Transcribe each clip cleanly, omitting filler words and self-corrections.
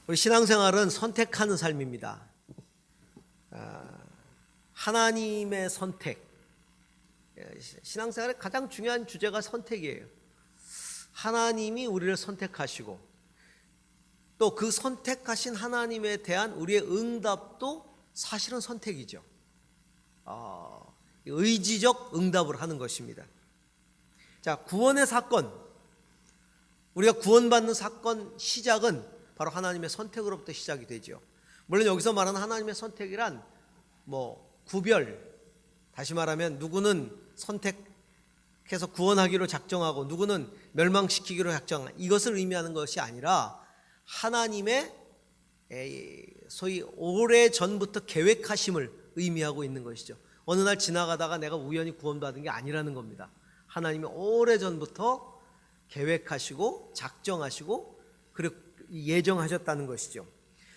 우리 신앙생활은 선택하는 삶입니다. 하나님의 선택. 신앙생활의 가장 중요한 주제가 선택이에요. 하나님이 우리를 선택하시고 또 그 선택하신 하나님에 대한 우리의 응답도 사실은 선택이죠. 의지적 응답을 하는 것입니다. 자, 구원의 사건, 우리가 구원받는 사건 시작은 바로 하나님의 선택으로부터 시작이 되죠. 물론 여기서 말하는 하나님의 선택이란 구별, 다시 말하면 누구는 선택해서 구원하기로 작정하고 누구는 멸망시키기로 작정한 이것을 의미하는 것이 아니라 하나님의 소위 오래전부터 계획하심을 의미하고 있는 것이죠. 어느 날 지나가다가 내가 우연히 구원받은 게 아니라는 겁니다. 하나님이 오래전부터 계획하시고 작정하시고 그리고 예정하셨다는 것이죠.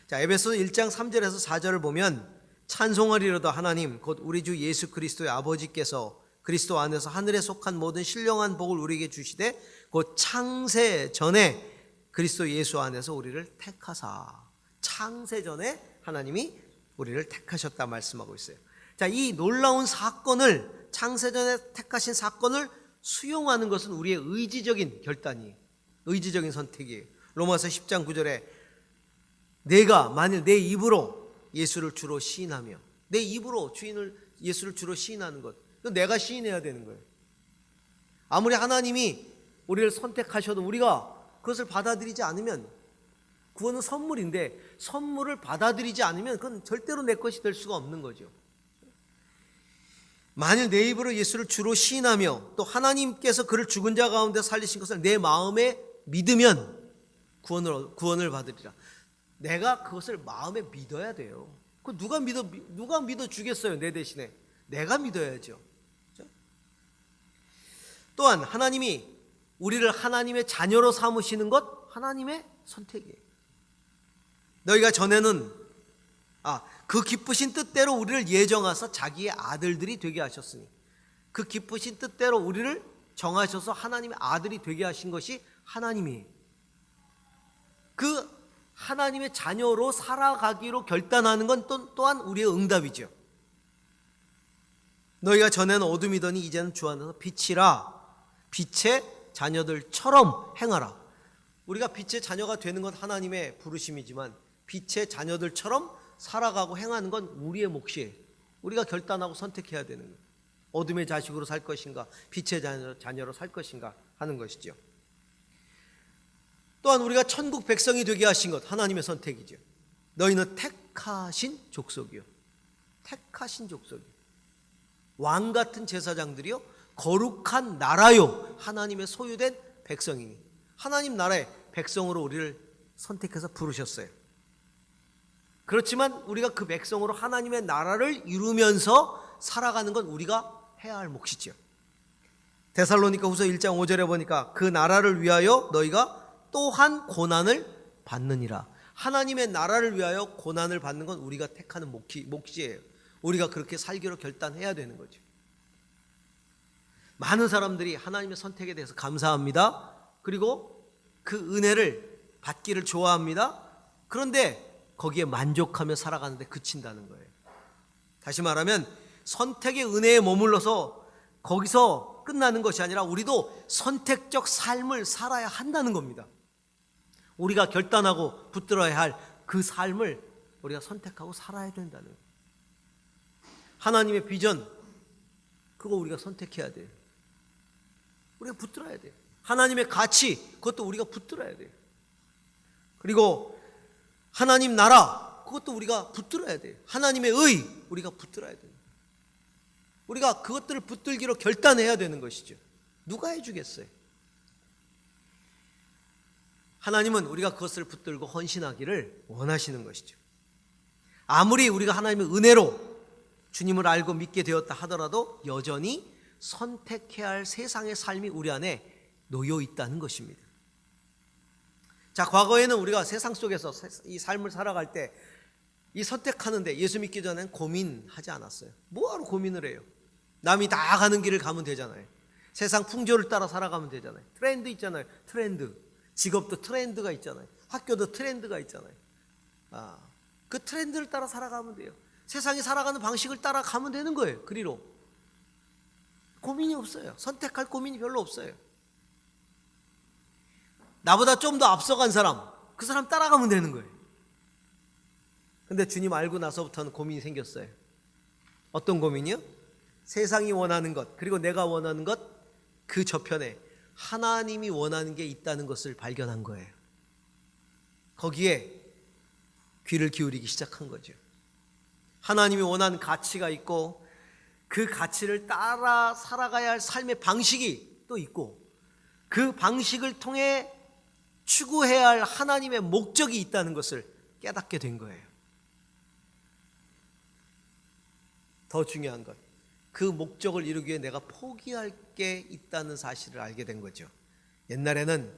자, 에베소서 1장 3절에서 4절을 보면 찬송하리로다 하나님 곧 우리 주 예수 그리스도의 아버지께서 그리스도 안에서 하늘에 속한 모든 신령한 복을 우리에게 주시되 곧 창세 전에 그리스도 예수 안에서 우리를 택하사. 창세 전에 하나님이 우리를 택하셨다 말씀하고 있어요. 자, 이 놀라운 사건을, 창세 전에 택하신 사건을 수용하는 것은 우리의 의지적인 결단이에요. 의지적인 선택이에요. 로마서 10장 9절에 내가 만일 내 입으로 예수를 주로 시인하며, 내 입으로 예수를 주로 시인하는 것, 내가 시인해야 되는 거예요. 아무리 하나님이 우리를 선택하셔도 우리가 그것을 받아들이지 않으면, 구원은 선물인데 선물을 받아들이지 않으면 그건 절대로 내 것이 될 수가 없는 거죠. 만일 내 입으로 예수를 주로 시인하며 또 하나님께서 그를 죽은 자 가운데 살리신 것을 내 마음에 믿으면 구원을 받으리라. 내가 그것을 마음에 믿어야 돼요. 그 누가 믿어 주겠어요? 내 대신에 내가 믿어야죠. 그렇죠? 또한 하나님이 우리를 하나님의 자녀로 삼으시는 것 하나님의 선택이에요. 너희가 전에는 그 기쁘신 뜻대로 우리를 예정하사 자기의 아들들이 되게 하셨으니, 그 기쁘신 뜻대로 우리를 정하셔서 하나님의 아들이 되게 하신 것이 하나님이에요. 그 하나님의 자녀로 살아가기로 결단하는 건 또한 우리의 응답이죠. 너희가 전에는 어둠이더니 이제는 주 안에서 빛이라. 빛의 자녀들처럼 행하라. 우리가 빛의 자녀가 되는 건 하나님의 부르심이지만 빛의 자녀들처럼 살아가고 행하는 건 우리의 몫이에요. 우리가 결단하고 선택해야 되는 거예요. 어둠의 자식으로 살 것인가, 빛의 자녀로 살 것인가 하는 것이죠. 또한 우리가 천국 백성이 되게 하신 것 하나님의 선택이죠. 너희는 택하신 족속이요. 택하신 족속이요. 왕 같은 제사장들이요. 거룩한 나라요. 하나님의 소유된 백성이니. 하나님 나라의 백성으로 우리를 선택해서 부르셨어요. 그렇지만 우리가 그 백성으로 하나님의 나라를 이루면서 살아가는 건 우리가 해야 할 몫이죠. 데살로니가 후서 1장 5절에 보니까 그 나라를 위하여 너희가 또한 고난을 받느니라. 하나님의 나라를 위하여 고난을 받는 건 우리가 택하는 몫이에요. 우리가 그렇게 살기로 결단해야 되는 거죠. 많은 사람들이 하나님의 선택에 대해서 감사합니다. 그리고 그 은혜를 받기를 좋아합니다. 그런데 거기에 만족하며 살아가는데 그친다는 거예요. 다시 말하면 선택의 은혜에 머물러서 거기서 끝나는 것이 아니라 우리도 선택적 삶을 살아야 한다는 겁니다. 우리가 결단하고 붙들어야 할 그 삶을 우리가 선택하고 살아야 된다는 거예요. 하나님의 비전, 그거 우리가 선택해야 돼요. 우리가 붙들어야 돼요. 하나님의 가치, 그것도 우리가 붙들어야 돼요. 그리고 하나님 나라, 그것도 우리가 붙들어야 돼요. 하나님의 의, 우리가 붙들어야 돼요. 우리가 그것들을 붙들기로 결단해야 되는 것이죠. 누가 해주겠어요? 하나님은 우리가 그것을 붙들고 헌신하기를 원하시는 것이죠. 아무리 우리가 하나님의 은혜로 주님을 알고 믿게 되었다 하더라도 여전히 선택해야 할 세상의 삶이 우리 안에 놓여 있다는 것입니다. 자, 과거에는 우리가 세상 속에서 이 삶을 살아갈 때 이 선택하는데 예수 믿기 전에는 고민하지 않았어요. 뭐하러 고민을 해요? 남이 다 가는 길을 가면 되잖아요. 세상 풍조를 따라 살아가면 되잖아요. 트렌드 있잖아요. 트렌드. 직업도 트렌드가 있잖아요. 학교도 트렌드가 있잖아요. 그 트렌드를 따라 살아가면 돼요. 세상이 살아가는 방식을 따라가면 되는 거예요. 그리로 고민이 없어요. 선택할 고민이 별로 없어요. 나보다 좀 더 앞서간 사람, 그 사람 따라가면 되는 거예요. 근데 주님 알고 나서부터는 고민이 생겼어요. 어떤 고민이요? 세상이 원하는 것, 그리고 내가 원하는 것, 그 저편에 하나님이 원하는 게 있다는 것을 발견한 거예요. 거기에 귀를 기울이기 시작한 거죠. 하나님이 원하는 가치가 있고 그 가치를 따라 살아가야 할 삶의 방식이 또 있고 그 방식을 통해 추구해야 할 하나님의 목적이 있다는 것을 깨닫게 된 거예요. 더 중요한 것, 그 목적을 이루기 위해 내가 포기할 게 있다는 사실을 알게 된 거죠. 옛날에는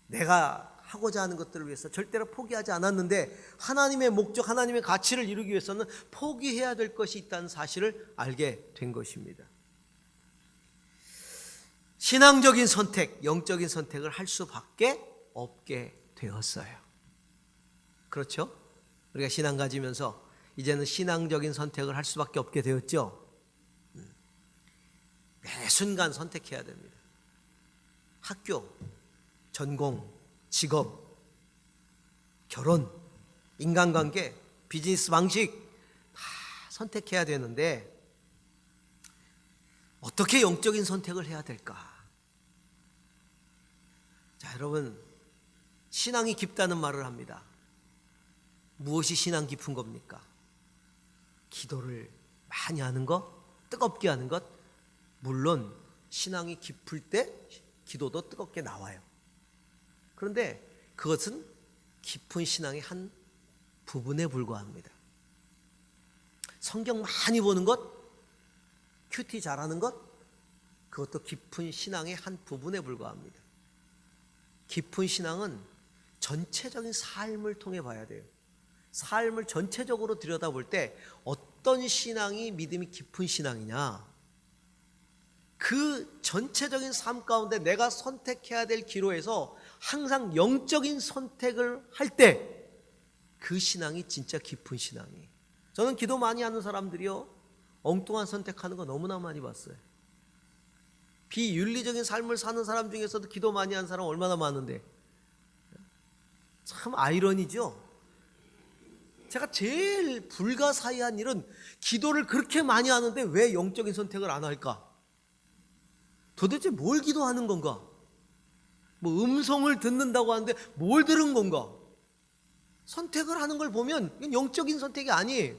내가 하고자 하는 것들을 위해서 절대로 포기하지 않았는데 하나님의 목적, 하나님의 가치를 이루기 위해서는 포기해야 될 것이 있다는 사실을 알게 된 것입니다. 신앙적인 선택, 영적인 선택을 할 수밖에 없게 되었어요. 그렇죠? 우리가 신앙 가지면서 이제는 신앙적인 선택을 할 수밖에 없게 되었죠. 매 순간 선택해야 됩니다. 학교, 전공, 직업, 결혼, 인간관계, 비즈니스 방식 다 선택해야 되는데 어떻게 영적인 선택을 해야 될까? 자, 여러분, 신앙이 깊다는 말을 합니다. 무엇이 신앙 깊은 겁니까? 기도를 많이 하는 것, 뜨겁게 하는 것. 물론 신앙이 깊을 때 기도도 뜨겁게 나와요. 그런데 그것은 깊은 신앙의 한 부분에 불과합니다. 성경 많이 보는 것, 큐티 잘하는 것, 그것도 깊은 신앙의 한 부분에 불과합니다. 깊은 신앙은 전체적인 삶을 통해 봐야 돼요. 삶을 전체적으로 들여다볼 때 어떤 신앙이 믿음이 깊은 신앙이냐, 그 전체적인 삶 가운데 내가 선택해야 될 기로에서 항상 영적인 선택을 할 때 그 신앙이 진짜 깊은 신앙이에요. 저는 기도 많이 하는 사람들이요, 엉뚱한 선택하는 거 너무나 많이 봤어요. 비윤리적인 삶을 사는 사람 중에서도 기도 많이 하는 사람 얼마나 많은데, 참 아이러니죠. 제가 제일 불가사의한 일은 기도를 그렇게 많이 하는데 왜 영적인 선택을 안 할까? 도대체 뭘 기도하는 건가? 뭐 음성을 듣는다고 하는데 뭘 들은 건가? 선택을 하는 걸 보면 이건 영적인 선택이 아니에요.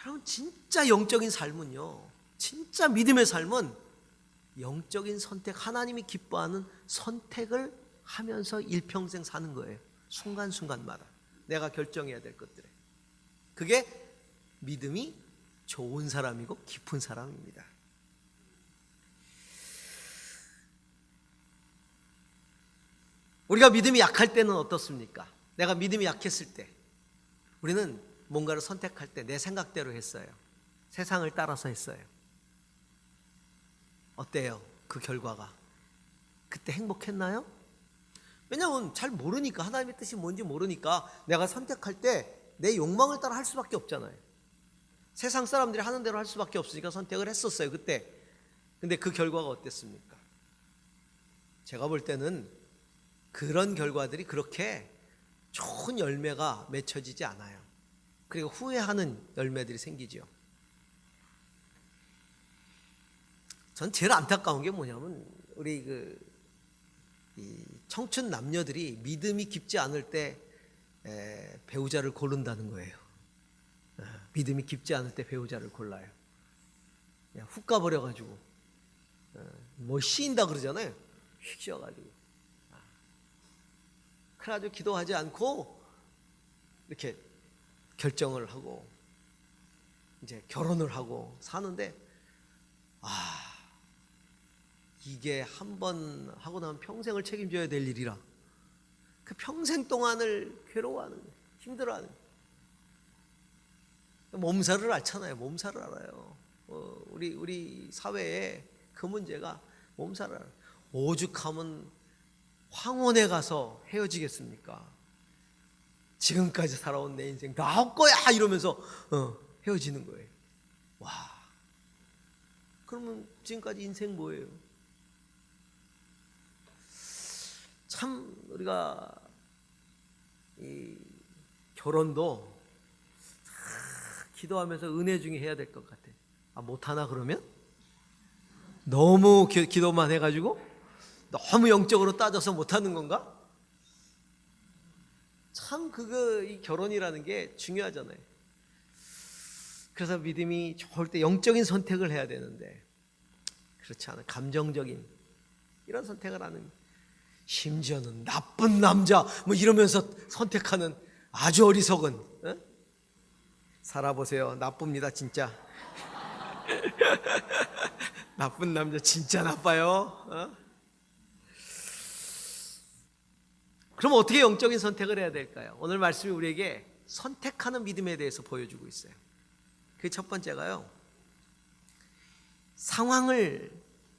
여러분, 진짜 영적인 삶은요, 진짜 믿음의 삶은 영적인 선택, 하나님이 기뻐하는 선택을 하면서 일평생 사는 거예요. 순간순간마다 내가 결정해야 될 것들에. 그게 믿음이 좋은 사람이고 깊은 사람입니다. 우리가 믿음이 약할 때는 어떻습니까? 내가 믿음이 약했을 때 우리는 뭔가를 선택할 때 내 생각대로 했어요. 세상을 따라서 했어요. 어때요? 그 결과가 그때 행복했나요? 왜냐하면 잘 모르니까, 하나님의 뜻이 뭔지 모르니까 내가 선택할 때 내 욕망을 따라 할 수밖에 없잖아요. 세상 사람들이 하는 대로 할 수밖에 없으니까 선택을 했었어요, 그때. 근데 그 결과가 어땠습니까? 제가 볼 때는 그런 결과들이 그렇게 좋은 열매가 맺혀지지 않아요. 그리고 후회하는 열매들이 생기죠. 전 제일 안타까운 게 뭐냐면 우리 이 청춘 남녀들이 믿음이 깊지 않을 때 배우자를 고른다는 거예요. 믿음이 깊지 않을 때 배우자를 골라요. 그냥 훅 가버려가지고 뭐 씌인다 그러잖아요. 휙 씌워가지고. 그래가지고 기도하지 않고 이렇게 결정을 하고 이제 결혼을 하고 사는데, 이게 한 번 하고 나면 평생을 책임져야 될 일이라 그 평생 동안을 괴로워하는 거예요. 힘들어하는 거예요. 몸살을 앓잖아요. 몸살을 알아요. 우리 사회에 그 문제가 몸살을 알아요. 오죽하면 황혼에 가서 헤어지겠습니까? 지금까지 살아온 내 인생 나올 거야 이러면서 헤어지는 거예요. 와, 그러면 지금까지 인생 뭐예요? 참 우리가 이 결혼도 기도하면서 은혜 중에 해야 될 것 같아. 아, 못하나 그러면? 너무 기도만 해가지고 너무 영적으로 따져서 못하는 건가? 참 이 결혼이라는 게 중요하잖아요. 그래서 믿음이 좋을 때 영적인 선택을 해야 되는데 그렇지 않아. 감정적인 이런 선택을 하는, 심지어는 나쁜 남자 뭐 이러면서 선택하는 아주 어리석은, 살아보세요. 나쁩니다 진짜. 나쁜 남자 진짜 나빠요. 그럼 어떻게 영적인 선택을 해야 될까요? 오늘 말씀이 우리에게 선택하는 믿음에 대해서 보여주고 있어요. 그 첫 번째가요, 상황을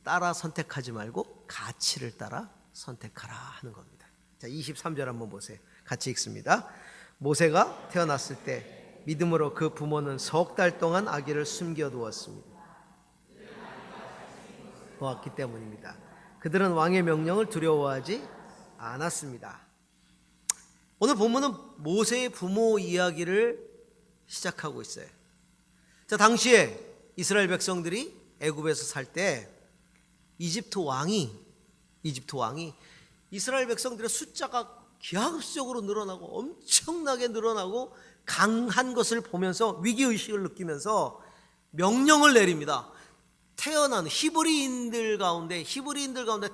따라 선택하지 말고 가치를 따라 선택하라 하는 겁니다. 자, 23절 한번 보세요. 같이 읽습니다. 모세가 태어났을 때 믿음으로 그 부모는 석 달 동안 아기를 숨겨두었습니다. 보았기 때문입니다. 그들은 왕의 명령을 두려워하지 않았습니다. 오늘 본문은 모세의 부모 이야기를 시작하고 있어요. 자, 당시에 이스라엘 백성들이 애굽에서 살 때 이집트 왕이 이스라엘 백성들의 숫자가 기하급수적으로 늘어나고 엄청나게 늘어나고 강한 것을 보면서 위기의식을 느끼면서 명령을 내립니다. 태어난 히브리인들 가운데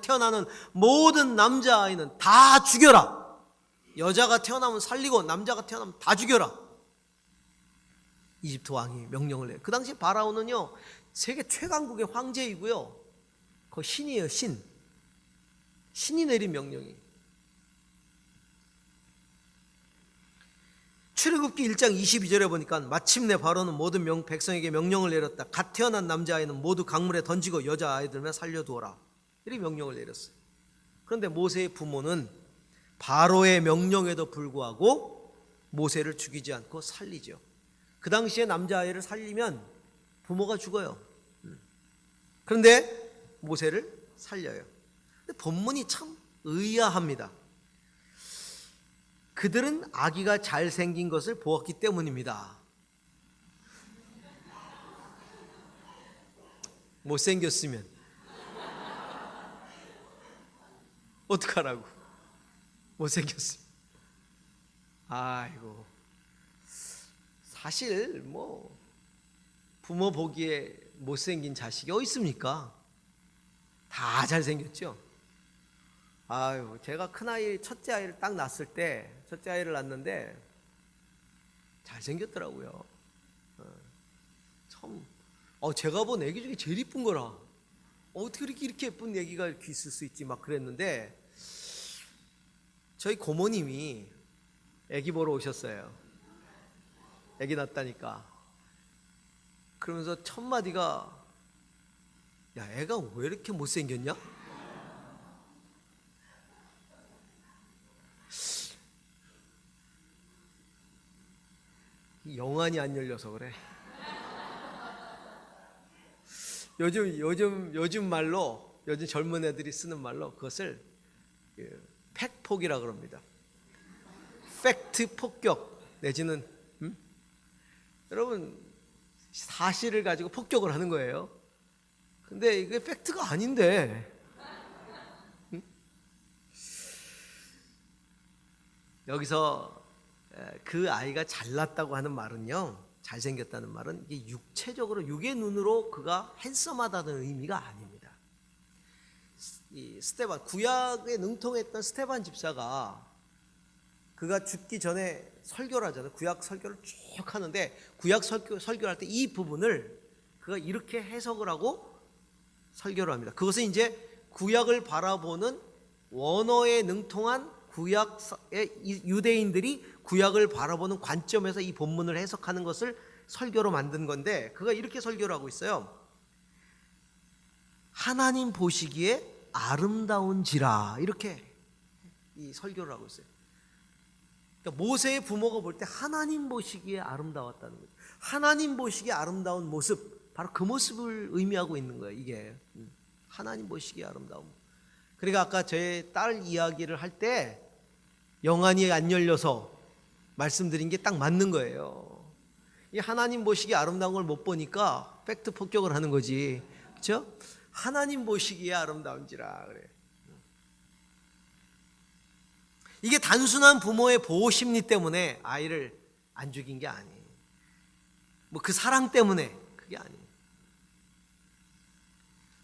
태어나는 모든 남자아이는 다 죽여라. 여자가 태어나면 살리고 남자가 태어나면 다 죽여라. 이집트 왕이 명령을 내요. 그 당시 바라오는요, 세계 최강국의 황제이고요, 그 신이에요. 신이 내린 명령이. 출애굽기 1장 22절에 보니까 마침내 바로는 모든 백성에게 명령을 내렸다. 갓 태어난 남자아이는 모두 강물에 던지고 여자아이들만 살려두어라. 이렇게 명령을 내렸어요. 그런데 모세의 부모는 바로의 명령에도 불구하고 모세를 죽이지 않고 살리죠. 그 당시에 남자아이를 살리면 부모가 죽어요. 그런데 모세를 살려요. 근데 본문이 참 의아합니다. 그들은 아기가 잘생긴 것을 보았기 때문입니다. 못생겼으면 어떡하라고. 못생겼으면. 아이고, 사실 뭐 부모 보기에 못생긴 자식이 어디 있습니까? 다 잘생겼죠. 아유, 제가 큰아이 첫째 아이를 딱 낳았을 때, 첫째 아이를 낳았는데 잘생겼더라고요. 참, 제가 본 애기 중에 제일 이쁜 거라. 어떻게 이렇게 예쁜 애기가 이렇게 있을 수 있지 막 그랬는데, 저희 고모님이 애기 보러 오셨어요. 애기 낳았다니까. 그러면서 첫 마디가, 야, 애가 왜 이렇게 못생겼냐? 영안이 안 열려서 그래. 요즘 말로, 요즘 젊은 애들이 쓰는 말로 그것을 팩폭이라 그럽니다. 팩트 폭격 내지는 여러분, 사실을 가지고 폭격을 하는 거예요. 근데 이게 팩트가 아닌데, 여기서 그 아이가 잘났다고 하는 말은요, 잘생겼다는 말은 이게 육체적으로, 육의 눈으로 그가 핸섬하다는 의미가 아닙니다. 이 스테반, 구약에 능통했던 스테반 집사가 그가 죽기 전에 설교를 하잖아요. 구약 설교를 쭉 하는데, 구약 설교를 할 때 이 부분을 그가 이렇게 해석을 하고 설교를 합니다. 그것은 이제 구약을 바라보는 원어에 능통한 구약의 유대인들이 구약을 바라보는 관점에서 이 본문을 해석하는 것을 설교로 만든 건데, 그가 이렇게 설교를 하고 있어요. 하나님 보시기에 아름다운지라, 이렇게 이 설교를 하고 있어요. 그러니까 모세의 부모가 볼 때 하나님 보시기에 아름다웠다는 거죠. 하나님 보시기에 아름다운 모습, 바로 그 모습을 의미하고 있는 거예요. 이게 하나님 보시기에 아름다움. 그러니까 아까 제 딸 이야기를 할 때 영안이 안 열려서 말씀드린 게 딱 맞는 거예요. 이 하나님 보시기에 아름다운 걸 못 보니까 팩트 폭격을 하는 거지, 그렇죠? 하나님 보시기에 아름다운지라 그래. 이게 단순한 부모의 보호 심리 때문에 아이를 안 죽인 게 아니에요. 뭐 그 사랑 때문에 그게 아니에요.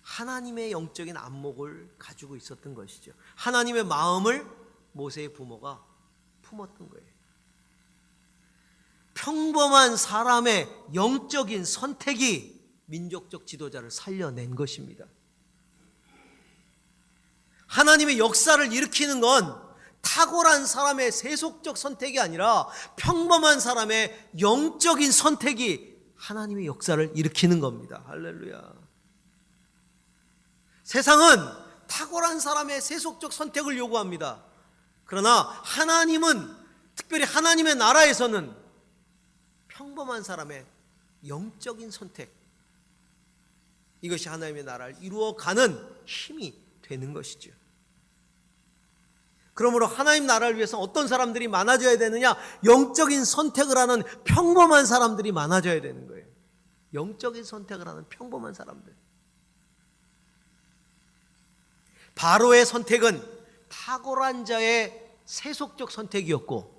하나님의 영적인 안목을 가지고 있었던 것이죠. 하나님의 마음을 모세의 부모가 품었던 거예요. 평범한 사람의 영적인 선택이 민족적 지도자를 살려낸 것입니다. 하나님의 역사를 일으키는 건 탁월한 사람의 세속적 선택이 아니라 평범한 사람의 영적인 선택이 하나님의 역사를 일으키는 겁니다. 할렐루야. 세상은 탁월한 사람의 세속적 선택을 요구합니다. 그러나 하나님은, 특별히 하나님의 나라에서는 평범한 사람의 영적인 선택, 이것이 하나님의 나라를 이루어가는 힘이 되는 것이죠. 그러므로 하나님 나라를 위해서 어떤 사람들이 많아져야 되느냐? 영적인 선택을 하는 평범한 사람들이 많아져야 되는 거예요. 영적인 선택을 하는 평범한 사람들. 바로의 선택은 탁월한 자의 세속적 선택이었고,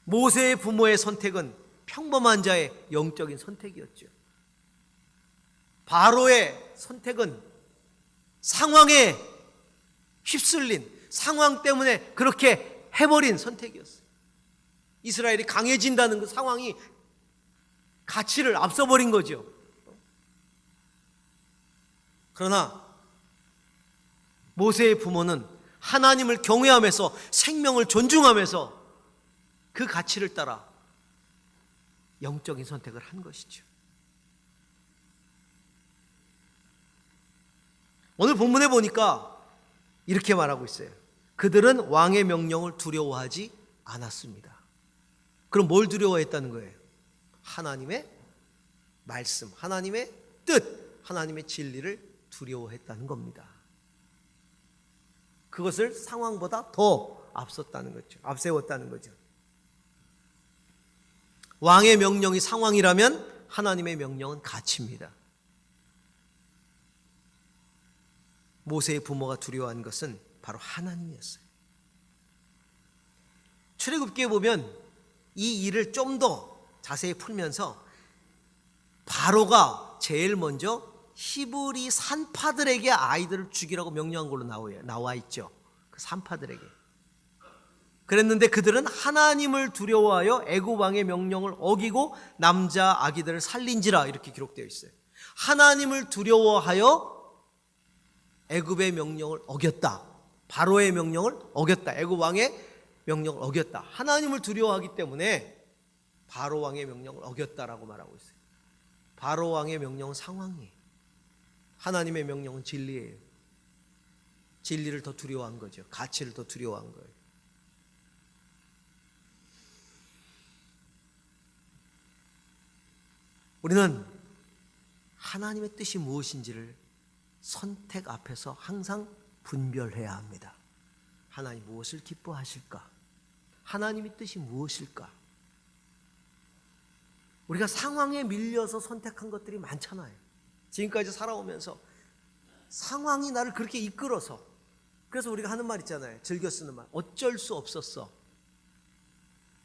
모세의 부모의 선택은 평범한 자의 영적인 선택이었죠. 바로의 선택은 상황에 휩쓸린, 상황 때문에 그렇게 해버린 선택이었어요. 이스라엘이 강해진다는 그 상황이 가치를 앞서버린 거죠. 그러나 모세의 부모는 하나님을 경외하면서 생명을 존중하면서 그 가치를 따라 영적인 선택을 한 것이죠. 오늘 본문에 보니까 이렇게 말하고 있어요. 그들은 왕의 명령을 두려워하지 않았습니다. 그럼 뭘 두려워했다는 거예요? 하나님의 말씀, 하나님의 뜻, 하나님의 진리를 두려워했다는 겁니다. 그것을 상황보다 더 앞섰다는 거죠. 앞세웠다는 거죠. 왕의 명령이 상황이라면 하나님의 명령은 가치입니다. 모세의 부모가 두려워한 것은 바로 하나님이었어요. 출애굽기에 보면 이 일을 좀 더 자세히 풀면서 바로가 제일 먼저 히브리 산파들에게 아이들을 죽이라고 명령한 걸로 나와 있죠. 그 산파들에게. 그랬는데 그들은 하나님을 두려워하여 애굽 왕의 명령을 어기고 남자 아기들을 살린지라, 이렇게 기록되어 있어요. 하나님을 두려워하여 애굽의 명령을 어겼다. 바로의 명령을 어겼다. 애굽 왕의 명령을 어겼다. 하나님을 두려워하기 때문에 바로 왕의 명령을 어겼다라고 말하고 있어요. 바로 왕의 명령은 상황이에요. 하나님의 명령은 진리예요. 진리를 더 두려워한 거죠. 가치를 더 두려워한 거예요. 우리는 하나님의 뜻이 무엇인지를 선택 앞에서 항상 분별해야 합니다. 하나님 무엇을 기뻐하실까? 하나님의 뜻이 무엇일까? 우리가 상황에 밀려서 선택한 것들이 많잖아요. 지금까지 살아오면서 상황이 나를 그렇게 이끌어서, 그래서 우리가 하는 말 있잖아요. 즐겨 쓰는 말. 어쩔 수 없었어.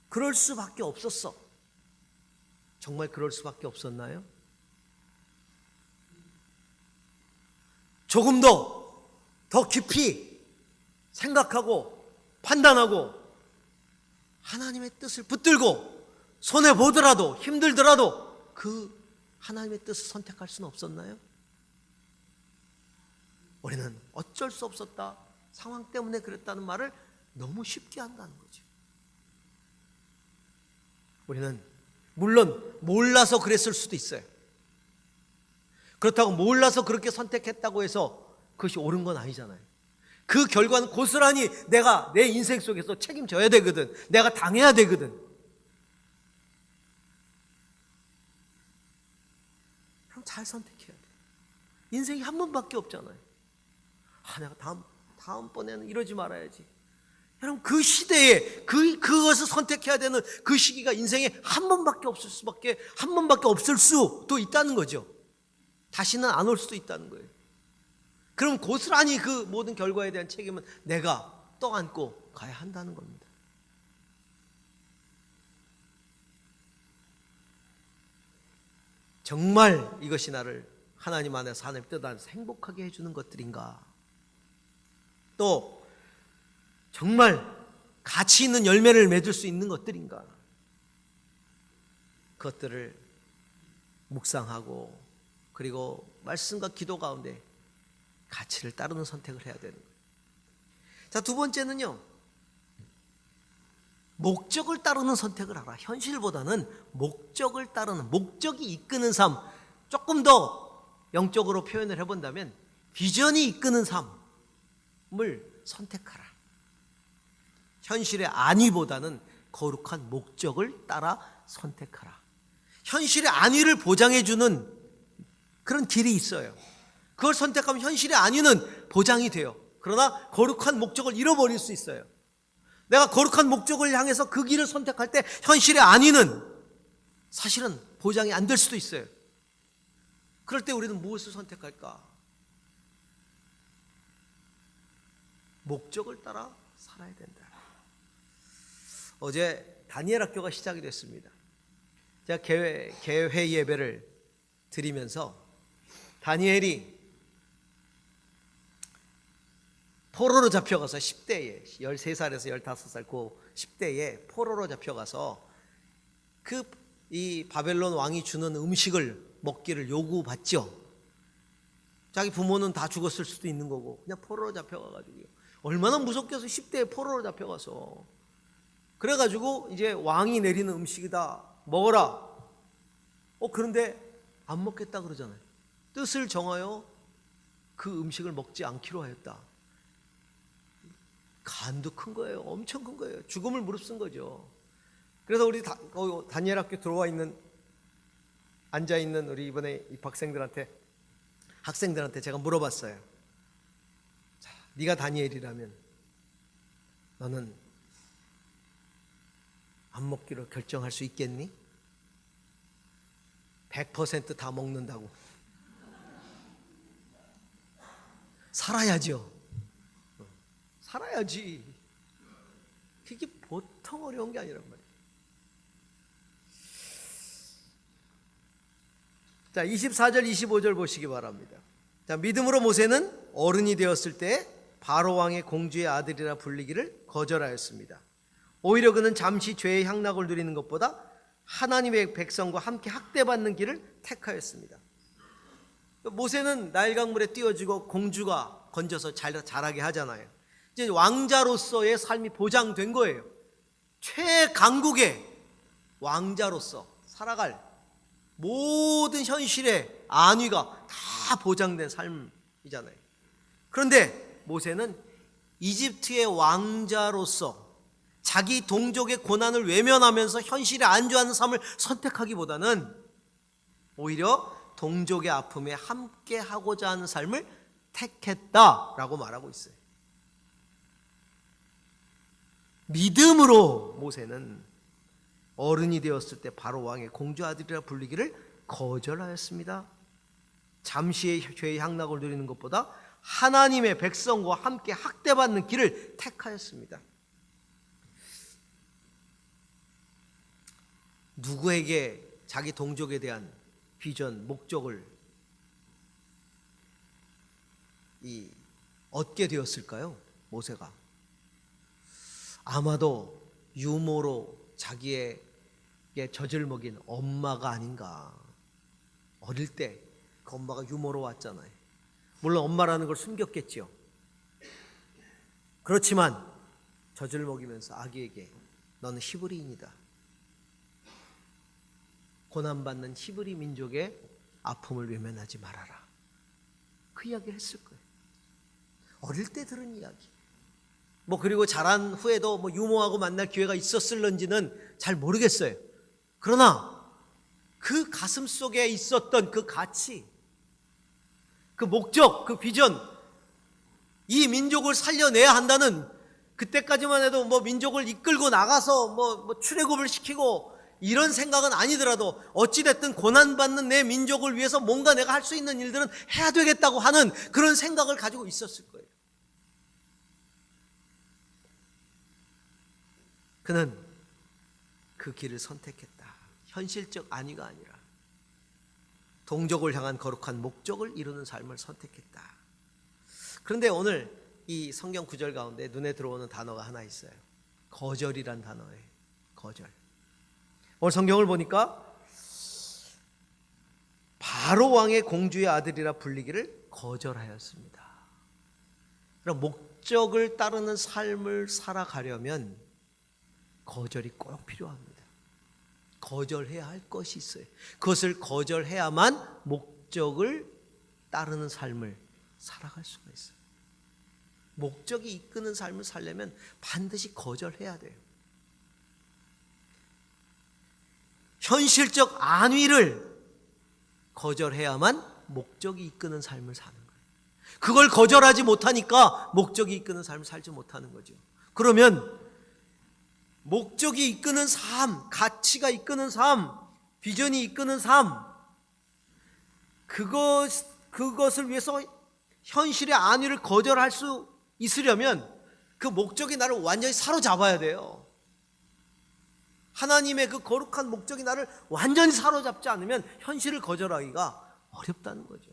그럴 수밖에 없었어. 정말 그럴 수밖에 없었나요? 조금 더 깊이 생각하고 판단하고 하나님의 뜻을 붙들고 손해보더라도 힘들더라도 그 하나님의 뜻을 선택할 수는 없었나요? 우리는 어쩔 수 없었다, 상황 때문에 그랬다는 말을 너무 쉽게 한다는 거죠. 우리는 물론 몰라서 그랬을 수도 있어요. 그렇다고 몰라서 그렇게 선택했다고 해서 그것이 옳은 건 아니잖아요. 그 결과는 고스란히 내가 내 인생 속에서 책임져야 되거든. 내가 당해야 되거든. 그럼 잘 선택해야 돼. 인생이 한 번밖에 없잖아요. 내가 다음번에는 이러지 말아야지. 여러분, 그 시대에 그것을 선택해야 되는 그 시기가 인생에 한 번밖에 없을 수도 있다는 거죠. 다시는 안 올 수도 있다는 거예요. 그럼 고스란히 그 모든 결과에 대한 책임은 내가 떠안고 가야 한다는 겁니다. 정말 이것이 나를 하나님 안에서 하나님 뜻 안에서 행복하게 해주는 것들인가? 또 정말 가치 있는 열매를 맺을 수 있는 것들인가? 그것들을 묵상하고 그리고 말씀과 기도 가운데 가치를 따르는 선택을 해야 되는 거예요. 자, 두 번째는요, 목적을 따르는 선택을 하라. 현실보다는 목적을 따르는, 목적이 이끄는 삶. 조금 더 영적으로 표현을 해본다면 비전이 이끄는 삶을 선택하라. 현실의 안위보다는 거룩한 목적을 따라 선택하라. 현실의 안위를 보장해주는 그런 길이 있어요. 그걸 선택하면 현실의 안위는 보장이 돼요. 그러나 거룩한 목적을 잃어버릴 수 있어요. 내가 거룩한 목적을 향해서 그 길을 선택할 때 현실의 안위는 사실은 보장이 안 될 수도 있어요. 그럴 때 우리는 무엇을 선택할까? 목적을 따라 살아야 된다. 어제 다니엘 학교가 시작이 됐습니다. 제가 개회 예배를 드리면서 다니엘이 포로로 잡혀가서 10대에 13살에서 15살 그 10대에 포로로 잡혀가서 이 바벨론 왕이 주는 음식을 먹기를 요구받죠. 자기 부모는 다 죽었을 수도 있는 거고 그냥 포로로 잡혀가가지고요. 얼마나 무섭겠어. 10대에 포로로 잡혀가서. 그래가지고 이제 왕이 내리는 음식이다 먹어라. 그런데 안 먹겠다 그러잖아요. 뜻을 정하여 그 음식을 먹지 않기로 하였다. 간도 큰 거예요. 엄청 큰 거예요. 죽음을 무릅쓴 거죠. 그래서 우리 다니엘 학교 들어와 있는 앉아 있는 우리 이번에 학생들한테 제가 물어봤어요. 자, 네가 다니엘이라면 너는 안 먹기로 결정할 수 있겠니? 100% 다 먹는다고. 살아야죠. 살아야지. 그게 보통 어려운 게 아니란 말이에요. 자, 24절 25절 보시기 바랍니다. 자, 믿음으로 모세는 어른이 되었을 때 바로 왕의 공주의 아들이라 불리기를 거절하였습니다. 오히려 그는 잠시 죄의 향락을 누리는 것보다 하나님의 백성과 함께 학대받는 길을 택하였습니다. 모세는 나일강물에 띄워지고 공주가 건져서 자라게 하잖아요. 이제 왕자로서의 삶이 보장된 거예요. 최강국의 왕자로서 살아갈 모든 현실의 안위가 다 보장된 삶이잖아요. 그런데 모세는 이집트의 왕자로서 자기 동족의 고난을 외면하면서 현실에 안주하는 삶을 선택하기보다는 오히려 동족의 아픔에 함께 하고자 하는 삶을 택했다라고 말하고 있어요. 믿음으로 모세는 어른이 되었을 때 바로 왕의 공주 아들이라 불리기를 거절하였습니다. 잠시의 죄의 향락을 누리는 것보다 하나님의 백성과 함께 학대받는 길을 택하였습니다. 누구에게 자기 동족에 대한 비전, 목적을 얻게 되었을까요? 모세가 아마도 유모로 자기에게 젖을 먹인 엄마가 아닌가. 어릴 때 그 엄마가 유모로 왔잖아요. 물론 엄마라는 걸 숨겼겠죠. 그렇지만 젖을 먹이면서 아기에게 너는 히브리인이다. 고난받는 히브리 민족의 아픔을 외면하지 말아라. 그 이야기를 했을 거예요. 어릴 때 들은 이야기. 그리고 자란 후에도 유모하고 만날 기회가 있었을런지는 잘 모르겠어요. 그러나 그 가슴 속에 있었던 그 가치, 그 목적, 그 비전, 이 민족을 살려내야 한다는, 그때까지만 해도 민족을 이끌고 나가서 출애굽을 시키고 이런 생각은 아니더라도 어찌됐든 고난받는 내 민족을 위해서 뭔가 내가 할 수 있는 일들은 해야 되겠다고 하는 그런 생각을 가지고 있었을 거예요. 그는 그 길을 선택했다. 현실적 안위가 아니라 동족을 향한 거룩한 목적을 이루는 삶을 선택했다. 그런데 오늘 이 성경 구절 가운데 눈에 들어오는 단어가 하나 있어요. 거절이란 단어예요. 거절. 오늘 성경을 보니까 바로 왕의 공주의 아들이라 불리기를 거절하였습니다. 그럼 목적을 따르는 삶을 살아가려면 거절이 꼭 필요합니다. 거절해야 할 것이 있어요. 그것을 거절해야만 목적을 따르는 삶을 살아갈 수가 있어요. 목적이 이끄는 삶을 살려면 반드시 거절해야 돼요. 현실적 안위를 거절해야만 목적이 이끄는 삶을 사는 거예요. 그걸 거절하지 못하니까 목적이 이끄는 삶을 살지 못하는 거죠. 그러면 목적이 이끄는 삶, 가치가 이끄는 삶, 비전이 이끄는 삶, 그것을 위해서 현실의 안위를 거절할 수 있으려면 그 목적이 나를 완전히 사로잡아야 돼요. 하나님의 그 거룩한 목적이 나를 완전히 사로잡지 않으면 현실을 거절하기가 어렵다는 거죠.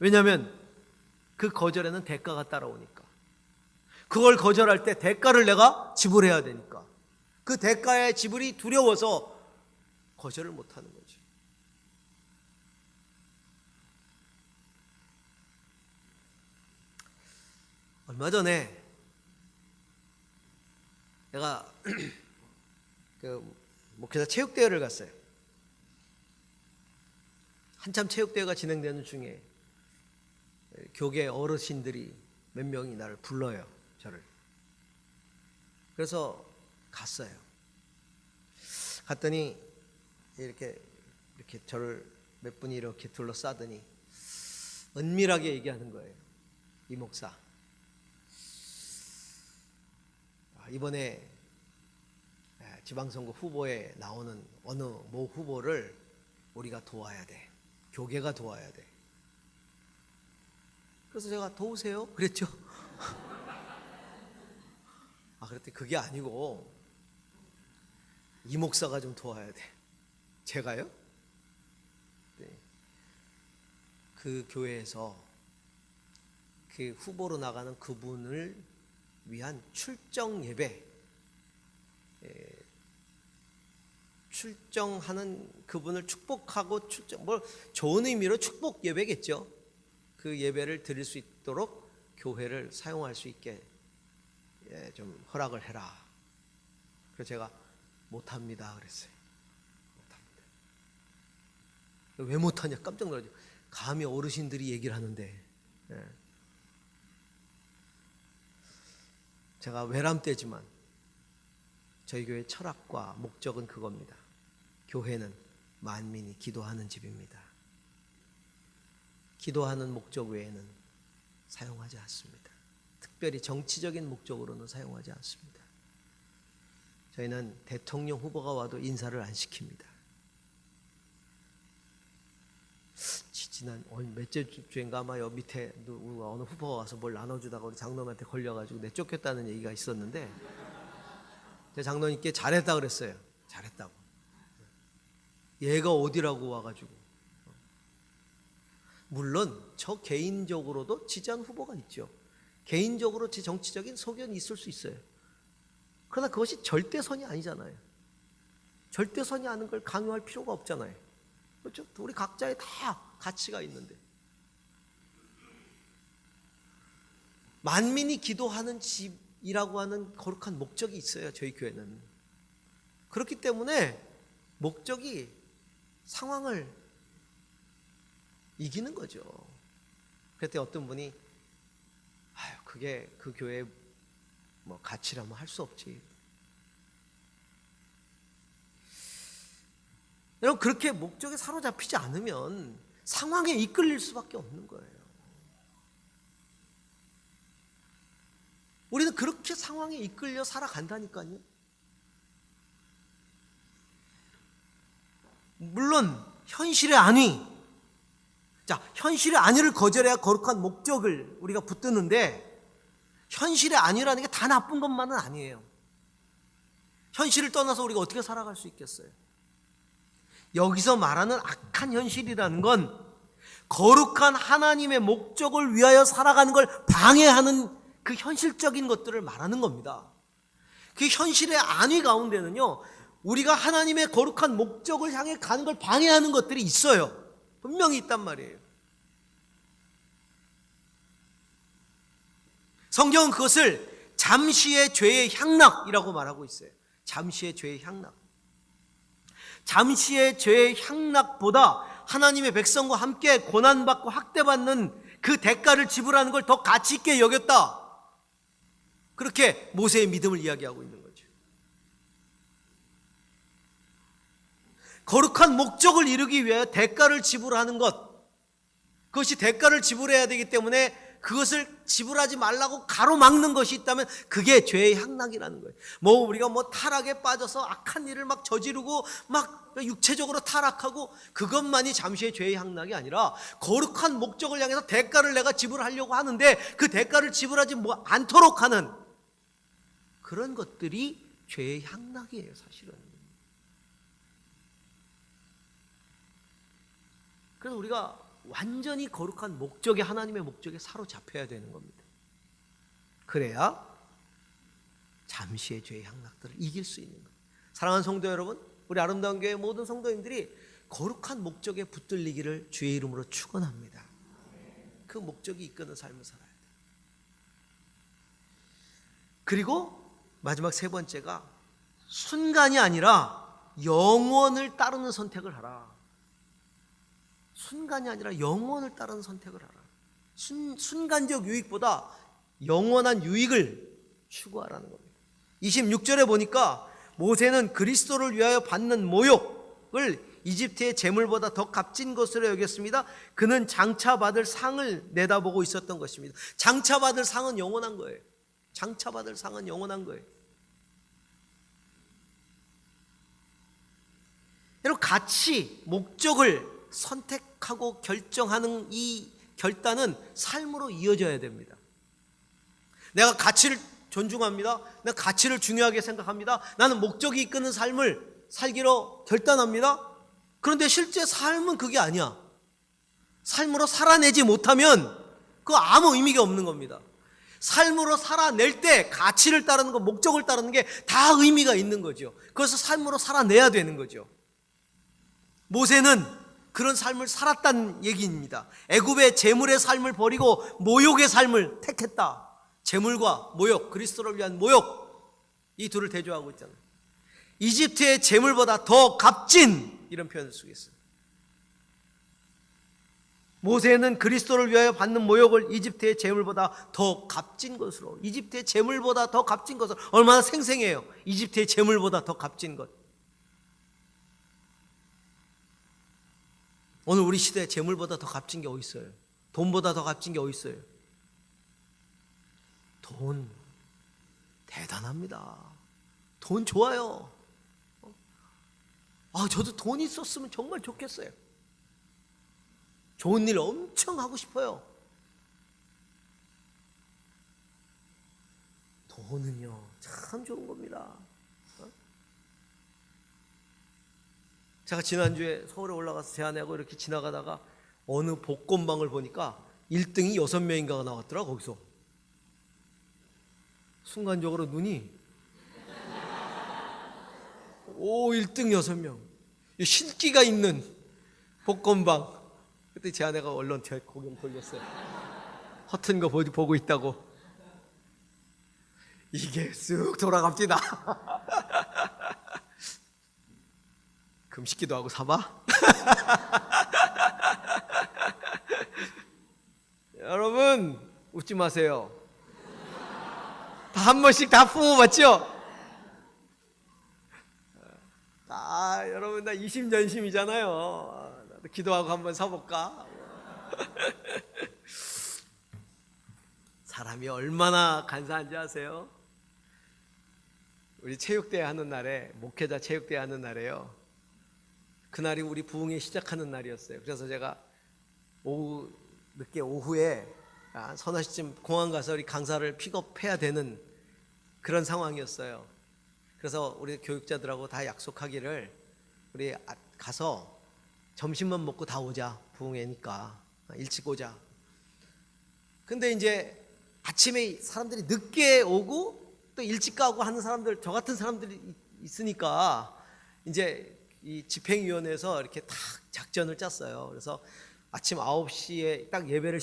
왜냐하면 그 거절에는 대가가 따라오니까. 그걸 거절할 때 대가를 내가 지불해야 되니까. 그 대가의 지불이 두려워서 거절을 못하는 거죠. 얼마 전에 내가 목회자 체육대회를 갔어요. 한참 체육대회가 진행되는 중에 교계 어르신들이 몇 명이 나를 불러요. 저를. 그래서 갔어요. 갔더니 이렇게 저를 몇 분이 이렇게 둘러싸더니 은밀하게 얘기하는 거예요. 이 목사, 이번에 지방선거 후보에 나오는 어느 모 후보를 우리가 도와야 돼. 교계가 도와야 돼. 그래서 제가 도우세요? 그랬죠. 그랬더니 그게 아니고 이 목사가 좀 도와야 돼. 제가요? 네. 그 교회에서 그 후보로 나가는 그분을 위한 출정 예배, 출정하는 그분을 축복하고 좋은 의미로 축복 예배겠죠. 그 예배를 드릴 수 있도록 교회를 사용할 수 있게 좀 허락을 해라. 그래서 제가 못합니다 그랬어요. 못합니다. 왜 못하냐 깜짝 놀라죠. 감히 어르신들이 얘기를 하는데. 제가 외람되지만 저희 교회 철학과 목적은 그겁니다. 교회는 만민이 기도하는 집입니다. 기도하는 목적 외에는 사용하지 않습니다. 특별히 정치적인 목적으로는 사용하지 않습니다. 저희는 대통령 후보가 와도 인사를 안 시킵니다. 지난 몇째 주인가 아마 여 밑에 어느 후보가 와서 뭘 나눠주다가 우리 장로님한테 걸려가지고 내쫓겼다는 얘기가 있었는데 제 장로님께 잘했다 그랬어요. 잘했다고. 얘가 어디라고 와가지고. 물론 저 개인적으로도 지지한 후보가 있죠. 개인적으로 제 정치적인 소견이 있을 수 있어요. 그러나 그것이 절대선이 아니잖아요. 절대선이 아닌 걸 강요할 필요가 없잖아요. 그렇죠? 우리 각자의 다 가치가 있는데. 만민이 기도하는 집이라고 하는 거룩한 목적이 있어요. 저희 교회는. 그렇기 때문에 목적이 상황을 이기는 거죠. 그때 어떤 분이 그게 그 교회의 뭐 가치라면 할 수 없지. 여러분, 그렇게 목적에 사로잡히지 않으면 상황에 이끌릴 수밖에 없는 거예요. 우리는 그렇게 상황에 이끌려 살아간다니까요. 물론 현실의 안위, 자, 현실의 안위를 거절해야 거룩한 목적을 우리가 붙드는데, 현실의 안위라는 게 다 나쁜 것만은 아니에요. 현실을 떠나서 우리가 어떻게 살아갈 수 있겠어요? 여기서 말하는 악한 현실이라는 건 거룩한 하나님의 목적을 위하여 살아가는 걸 방해하는 그 현실적인 것들을 말하는 겁니다. 그 현실의 안위 가운데는요, 우리가 하나님의 거룩한 목적을 향해 가는 걸 방해하는 것들이 있어요. 분명히 있단 말이에요. 성경은 그것을 잠시의 죄의 향락이라고 말하고 있어요. 잠시의 죄의 향락. 잠시의 죄의 향락보다 하나님의 백성과 함께 고난받고 학대받는 그 대가를 지불하는 걸 더 가치 있게 여겼다. 그렇게 모세의 믿음을 이야기하고 있는 거죠. 거룩한 목적을 이루기 위해 대가를 지불하는 것, 그것이 대가를 지불해야 되기 때문에 그것을 지불하지 말라고 가로막는 것이 있다면 그게 죄의 향락이라는 거예요. 우리가 타락에 빠져서 악한 일을 막 저지르고 막 육체적으로 타락하고 그것만이 잠시의 죄의 향락이 아니라 거룩한 목적을 향해서 대가를 내가 지불하려고 하는데 그 대가를 지불하지 않도록 하는 그런 것들이 죄의 향락이에요, 사실은. 그래서 우리가 완전히 거룩한 목적에, 하나님의 목적에 사로잡혀야 되는 겁니다. 그래야 잠시의 죄의 향락들을 이길 수 있는 거예요. 사랑하는 성도 여러분, 우리 아름다운 교회 모든 성도님들이 거룩한 목적에 붙들리기를 주의 이름으로 축원합니다. 그 목적이 이끄는 삶을 살아야 돼요. 그리고 마지막 세 번째가 순간이 아니라 영원을 따르는 선택을 하라. 순간이 아니라 영원을 따르는 선택을 하라. 순간적 유익보다 영원한 유익을 추구하라는 겁니다. 26절에 보니까 모세는 그리스도를 위하여 받는 모욕을 이집트의 재물보다 더 값진 것으로 여겼습니다. 그는 장차 받을 상을 내다보고 있었던 것입니다. 장차 받을 상은 영원한 거예요. 장차 받을 상은 영원한 거예요. 여러분, 가치, 목적을 선택하고 결정하는 이 결단은 삶으로 이어져야 됩니다. 내가 가치를 존중합니다. 내가 가치를 중요하게 생각합니다. 나는 목적이 이끄는 삶을 살기로 결단합니다. 그런데 실제 삶은 그게 아니야. 삶으로 살아내지 못하면 그거 아무 의미가 없는 겁니다. 삶으로 살아낼 때 가치를 따르는 것, 목적을 따르는 게 다 의미가 있는 거죠. 그래서 삶으로 살아내야 되는 거죠. 모세는 그런 삶을 살았다는 얘기입니다. 애굽의 재물의 삶을 버리고 모욕의 삶을 택했다. 재물과 모욕, 그리스도를 위한 모욕, 이 둘을 대조하고 있잖아요. 이집트의 재물보다 더 값진, 이런 표현을 쓰고 있어요. 모세는 그리스도를 위하여 받는 모욕을 이집트의 재물보다 더 값진 것으로, 이집트의 재물보다 더 값진 것으로, 얼마나 생생해요. 이집트의 재물보다 더 값진 것. 오늘 우리 시대에 재물보다 더 값진 게 어디 있어요? 돈보다 더 값진 게 어디 있어요? 돈 대단합니다. 돈 좋아요. 저도 돈 있었으면 정말 좋겠어요. 좋은 일 엄청 하고 싶어요. 돈은요 참 좋은 겁니다. 제가 지난주에 서울에 올라가서 제안하고 이렇게 지나가다가 어느 복권방을 보니까 1등이 6명인가가 나왔더라. 거기서 순간적으로 눈이 1등 6명, 신기가 있는 복권방. 그때 제아내가 얼른 제 고개 돌렸어요. 허튼 거 보고 있다고. 이게 쓱 돌아갑니다. 금식기도 하고 사봐. 여러분 웃지 마세요. 한 번씩 다 품어봤죠? 여러분 나 이심전심이잖아요. 나도 기도하고 한번 서볼까? 사람이 얼마나 간사한지 아세요? 우리 체육대회 하는 날에, 목회자 체육대회 하는 날에요, 그날이 우리 부흥회 시작하는 날이었어요. 그래서 제가 늦게 오후에 서너 시쯤 공항 가서 우리 강사를 픽업해야 되는 그런 상황이었어요. 그래서 우리 교육자들하고 다 약속하기를, 우리 가서 점심만 먹고 다 오자, 부흥회니까 일찍 오자. 근데 이제 아침에 사람들이 늦게 오고 또 일찍 가고 하는 사람들, 저 같은 사람들이 있으니까 이제 이 집행위원회에서 이렇게 딱 작전을 짰어요. 그래서 아침 9시에 딱 개회 예배를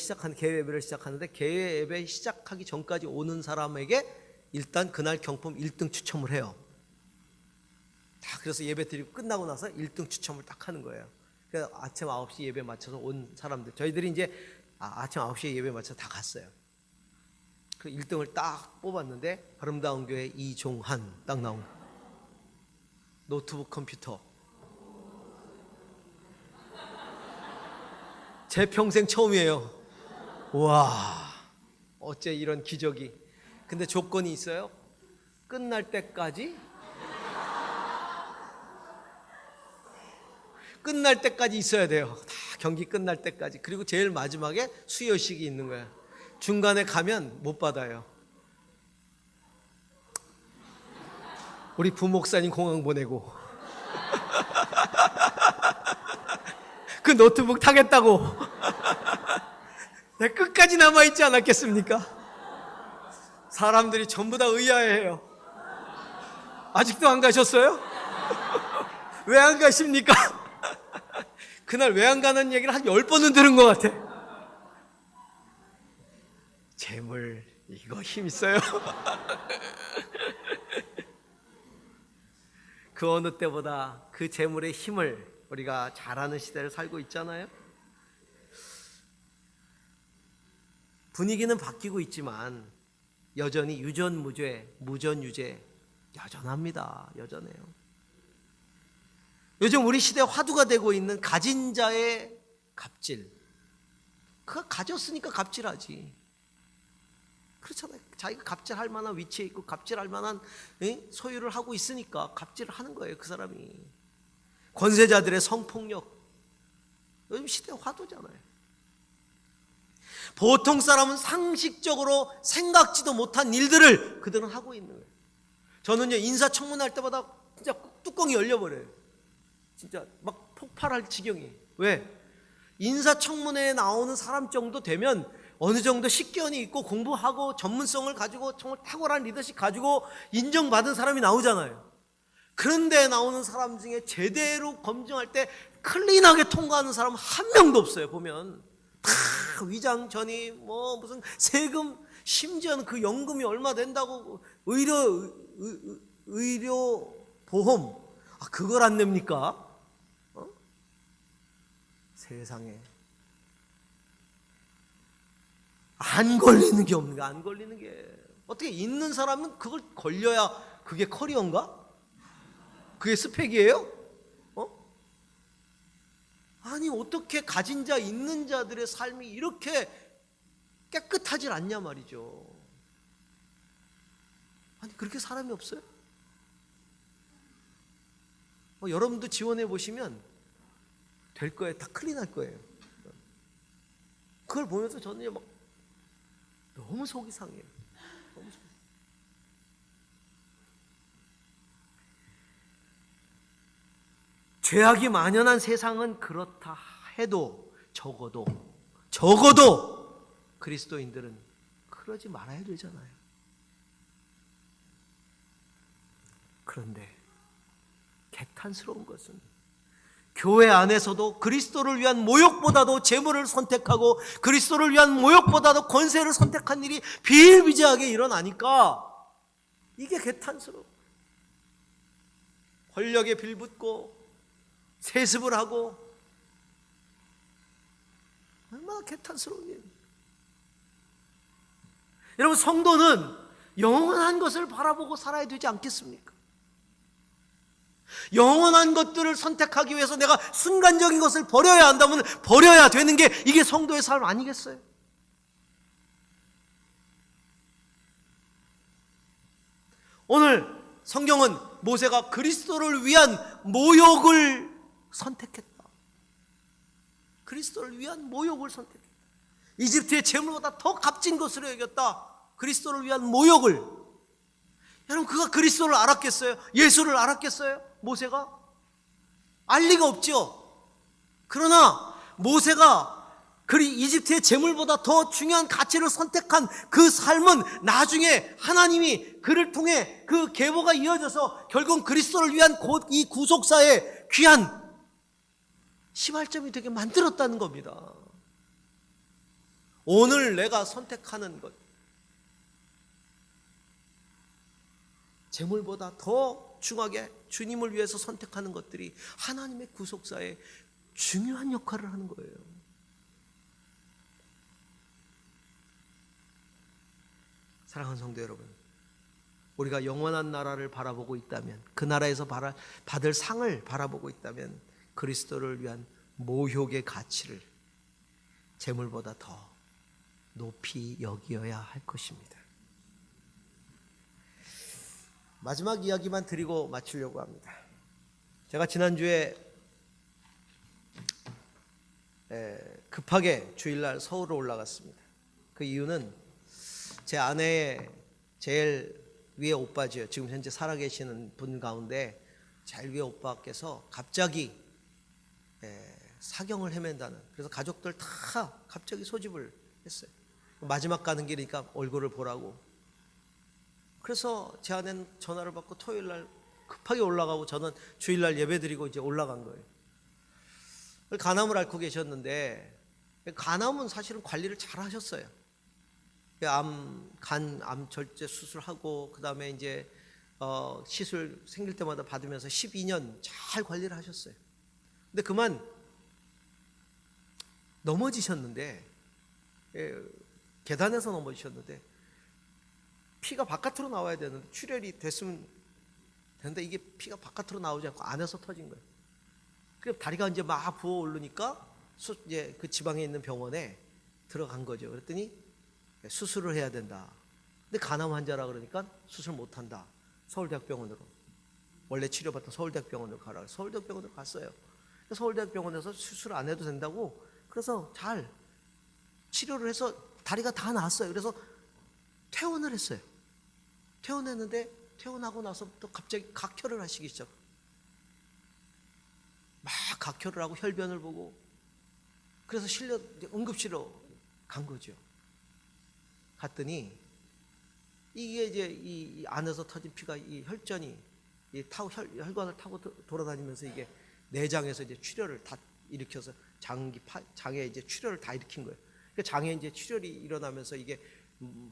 시작하는데, 개회 예배 시작하기 전까지 오는 사람에게 일단 그날 경품 1등 추첨을 해요. 그래서 예배 드리고 끝나고 나서 1등 추첨을 딱 하는 거예요. 그래서 아침 9시 예배 맞춰서 온 사람들, 저희들이 이제 아침 9시에 예배 맞춰서 다 갔어요. 그 1등을 딱 뽑았는데, 아름다운 교회 이종한 딱 나온 노트북 컴퓨터. 제 평생 처음이에요. 와, 어째 이런 기적이. 근데 조건이 있어요. 끝날 때까지 있어야 돼요. 다 경기 끝날 때까지. 그리고 제일 마지막에 수여식이 있는 거야. 중간에 가면 못 받아요. 우리 부목사님 공항 보내고 그 노트북 타겠다고 내가 끝까지 남아있지 않았겠습니까? 사람들이 전부 다 의아해해요. 아직도 안 가셨어요? 왜 안 가십니까? 그날 왜 안 가는 얘기를 한 10번은 들은 것 같아. 재물 이거 힘 있어요. 그 어느 때보다 그 재물의 힘을 우리가 잘 아는 시대를 살고 있잖아요. 분위기는 바뀌고 있지만 여전히 유전무죄, 무전유죄 여전합니다. 여전해요. 요즘 우리 시대 화두가 되고 있는 가진 자의 갑질. 그가 가졌으니까 갑질하지. 그렇잖아요. 자기가 갑질할 만한 위치에 있고 갑질할 만한 소유를 하고 있으니까 갑질을 하는 거예요. 그 사람이. 권세자들의 성폭력, 요즘 시대 화두잖아요. 보통 사람은 상식적으로 생각지도 못한 일들을 그들은 하고 있는 거예요. 저는요, 인사청문회 할 때마다 진짜 뚜껑이 열려버려요. 진짜 막 폭발할 지경이. 왜? 인사청문회에 나오는 사람 정도 되면 어느 정도 식견이 있고 공부하고 전문성을 가지고 정말 탁월한 리더십 가지고 인정받은 사람이 나오잖아요. 그런데 나오는 사람 중에 제대로 검증할 때 클린하게 통과하는 사람은 한 명도 없어요. 보면 다 위장 전입, 뭐 무슨 세금, 심지어는 그 연금이 얼마 된다고 의료 보험, 그걸 안 냅니까? 세상에 안 걸리는 게 없는 거야. 안 걸리는 게 어떻게 있는 사람은 그걸 걸려야 그게 커리어인가? 그게 스펙이에요? 아니 어떻게 가진 자 있는 자들의 삶이 이렇게 깨끗하질 않냐 말이죠. 아니 그렇게 사람이 없어요? 여러분도 지원해 보시면 될 거예요. 다 클린할 거예요. 그걸 보면서 저는 막 너무 속이 상해요. 너무 속이. 죄악이 만연한 세상은 그렇다 해도 적어도 그리스도인들은 그러지 말아야 되잖아요. 그런데 개탄스러운 것은 교회 안에서도 그리스도를 위한 모욕보다도 재물을 선택하고 그리스도를 위한 모욕보다도 권세를 선택한 일이 비일비재하게 일어나니까 이게 개탄스러워. 권력에 빌붙고 세습을 하고 얼마나 개탄스러운 일. 여러분, 성도는 영원한 것을 바라보고 살아야 되지 않겠습니까? 영원한 것들을 선택하기 위해서 내가 순간적인 것을 버려야 한다면 버려야 되는 게 이게 성도의 삶 아니겠어요? 오늘 성경은 모세가 그리스도를 위한 모욕을 선택했다. 그리스도를 위한 모욕을 선택했다. 이집트의 재물보다 더 값진 것으로 여겼다. 그리스도를 위한 모욕을. 여러분, 그가 그리스도를 알았겠어요? 예수를 알았겠어요? 모세가? 알 리가 없죠. 그러나 모세가 이집트의 재물보다 더 중요한 가치를 선택한 그 삶은 나중에 하나님이 그를 통해 그 계보가 이어져서 결국 그리스도를 위한 이 구속사의 귀한 시발점이 되게 만들었다는 겁니다. 오늘 내가 선택하는 것, 재물보다 더 중하게 주님을 위해서 선택하는 것들이 하나님의 구속사에 중요한 역할을 하는 거예요. 사랑하는 성도 여러분, 우리가 영원한 나라를 바라보고 있다면, 그 나라에서 받을 상을 바라보고 있다면 그리스도를 위한 모욕의 가치를 재물보다 더 높이 여겨야 할 것입니다. 마지막 이야기만 드리고 마치려고 합니다. 제가 지난주에 급하게 주일날 서울로 올라갔습니다. 그 이유는 제 아내의 제일 위에 오빠죠. 지금 현재 살아계시는 분 가운데 제일 위에 오빠께서 갑자기 사경을 헤맨다는, 그래서 가족들 다 갑자기 소집을 했어요. 마지막 가는 길이니까 얼굴을 보라고. 그래서 제 아내는 전화를 받고 토요일날 급하게 올라가고 저는 주일날 예배드리고 이제 올라간 거예요. 간암을 앓고 계셨는데, 간암은 사실은 관리를 잘 하셨어요. 암 절제 수술하고 그 다음에 이제 시술 생길 때마다 받으면서 12년 잘 관리를 하셨어요. 근데 그만 넘어지셨는데, 계단에서 넘어지셨는데 피가 바깥으로 나와야 되는데, 출혈이 됐으면 되는데 이게 피가 바깥으로 나오지 않고 안에서 터진 거예요. 그래서 다리가 이제 막 부어 오르니까 이제 그 지방에 있는 병원에 들어간 거죠. 그랬더니 수술을 해야 된다. 근데 간암 환자라 그러니까 수술 못 한다. 서울대학병원으로, 원래 치료받던 서울대학병원으로 가라. 서울대학병원으로 갔어요. 서울대학병원에서 수술 안 해도 된다고, 그래서 잘 치료를 해서 다리가 다 나았어요. 그래서 퇴원을 했어요. 퇴원했는데 퇴원하고 나서부터 갑자기 각혈을 하시기 시작. 막 각혈을 하고 혈변을 보고, 그래서 응급실로 간 거죠. 갔더니 이게 이제 이 안에서 터진 피가 이 혈전이 혈관을 타고 돌아다니면서 이게 내장에서 이제 출혈을 다 일으켜서 장에 이제 출혈을 다 일으킨 거예요. 그 장에 이제 출혈이 일어나면서 이게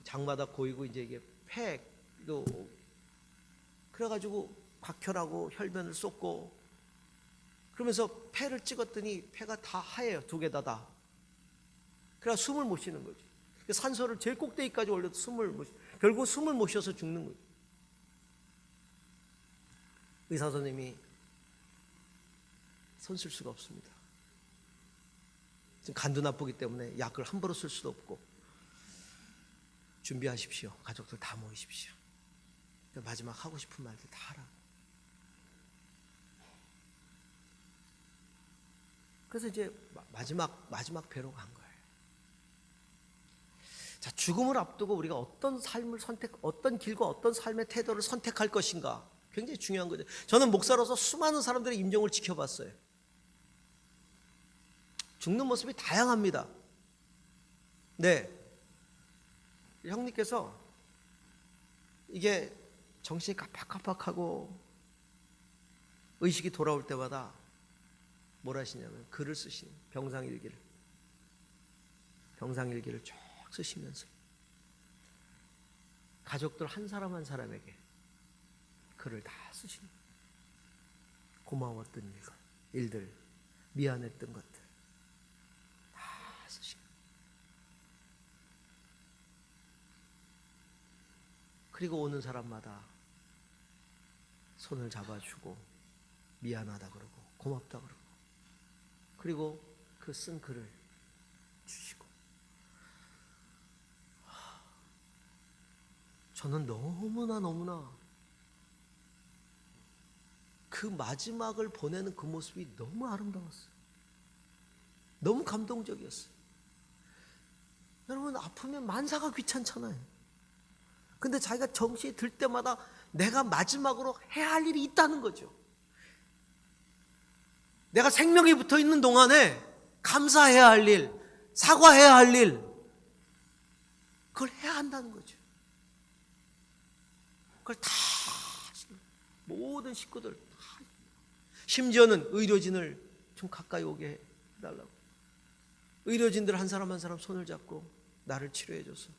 장마다 고이고 이제 이게 폐도 그래가지고 각혈하고 혈변을 쏟고, 그러면서 폐를 찍었더니 폐가 다 하얘요. 두 개 다. 그래서 숨을 못 쉬는 거죠. 산소를 제일 꼭대기까지 올려도 결국 숨을 못 쉬어서 죽는 거예요. 의사 선생님이 손 쓸 수가 없습니다. 지금 간도 나쁘기 때문에 약을 함부로 쓸 수도 없고, 준비하십시오. 가족들 다 모이십시오. 마지막 하고 싶은 말들 다 하라고. 그래서 이제 마지막 배로 간 거예요. 자, 죽음을 앞두고 우리가 어떤 삶을 어떤 길과 어떤 삶의 태도를 선택할 것인가, 굉장히 중요한 거죠. 저는 목사로서 수많은 사람들의 임종을 지켜봤어요. 죽는 모습이 다양합니다. 네, 형님께서 이게 정신이 깜빡깜빡하고 의식이 돌아올 때마다 뭘 하시냐면 글을 쓰시는, 병상일기를 쭉 쓰시면서 가족들 한 사람 한 사람에게 글을 다 쓰시는, 고마웠던 일들, 미안했던 것들 다 쓰시는. 그리고 오는 사람마다 손을 잡아주고 미안하다 그러고 고맙다 그러고, 그리고 그 쓴 글을 주시고. 저는 너무나 그 마지막을 보내는 그 모습이 너무 아름다웠어요. 너무 감동적이었어요. 여러분, 아프면 만사가 귀찮잖아요. 근데 자기가 정신이 들 때마다 내가 마지막으로 해야 할 일이 있다는 거죠. 내가 생명이 붙어 있는 동안에 감사해야 할 일, 사과해야 할 일, 그걸 해야 한다는 거죠. 그걸 다 모든 식구들 다, 심지어는 의료진을 좀 가까이 오게 해달라고, 의료진들 한 사람 한 사람 손을 잡고 나를 치료해줘서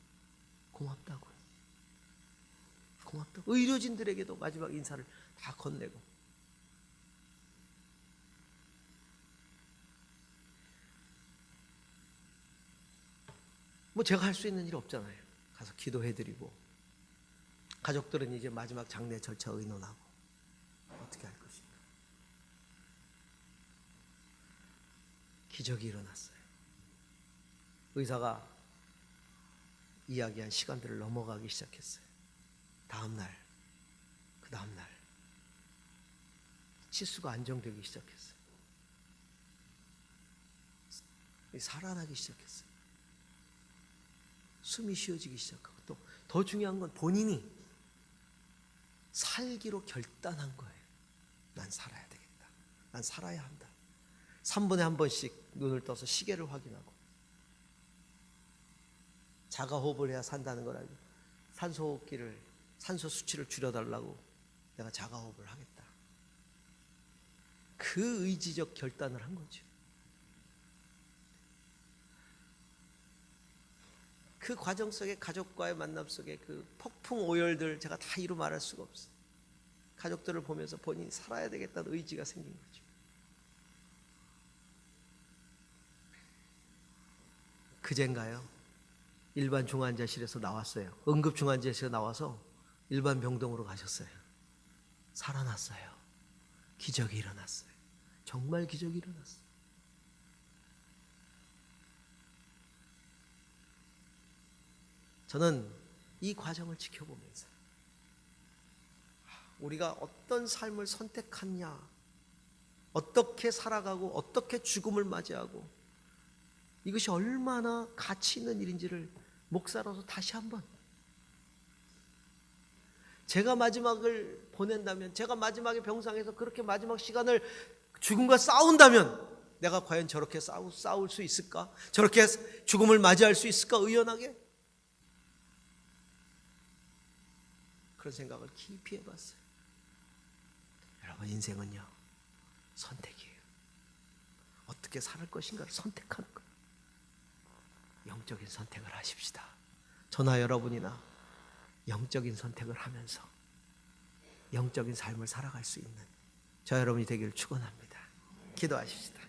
고맙다고, 고맙다고. 의료진들에게도 마지막 인사를 다 건네고. 뭐 제가 할 수 있는 일 없잖아요. 가서 기도해드리고, 가족들은 이제 마지막 장례 절차 의논하고 어떻게 할 것인가. 기적이 일어났어요. 의사가 이야기한 시간들을 넘어가기 시작했어요. 다음날, 그 다음날 치수가 안정되기 시작했어요. 살아나기 시작했어요. 숨이 쉬어지기 시작하고, 또 더 중요한 건 본인이 살기로 결단한 거예요. 난 살아야 되겠다. 난 살아야 한다. 3분에 한 번씩 눈을 떠서 시계를 확인하고, 자가호흡을 해야 산다는 걸 알고 산소 수치를 줄여달라고 내가 자가호흡을 하겠다. 그 의지적 결단을 한 거죠. 그 과정 속에, 가족과의 만남 속에 그 폭풍 오열들 제가 다 이루 말할 수가 없어요. 가족들을 보면서 본인이 살아야 되겠다는 의지가 생긴 거죠. 그젠가요? 일반 중환자실에서 나왔어요. 응급 중환자실에서 나와서 일반 병동으로 가셨어요. 살아났어요. 기적이 일어났어요. 정말 기적이 일어났어요. 저는 이 과정을 지켜보면서 우리가 어떤 삶을 선택하냐, 어떻게 살아가고 어떻게 죽음을 맞이하고, 이것이 얼마나 가치 있는 일인지를 목사로서 다시 한번, 제가 마지막을 보낸다면, 제가 마지막에 병상에서 그렇게 마지막 시간을 죽음과 싸운다면 내가 과연 저렇게 싸울 수 있을까? 저렇게 죽음을 맞이할 수 있을까? 의연하게? 그런 생각을 깊이 해봤어요. 여러분, 인생은요, 선택이에요. 어떻게 살 것인가를 선택하는 거예요. 영적인 선택을 하십시다. 저나 여러분이나 영적인 선택을 하면서 영적인 삶을 살아갈 수 있는 저 여러분이 되기를 축원합니다. 기도하십시다.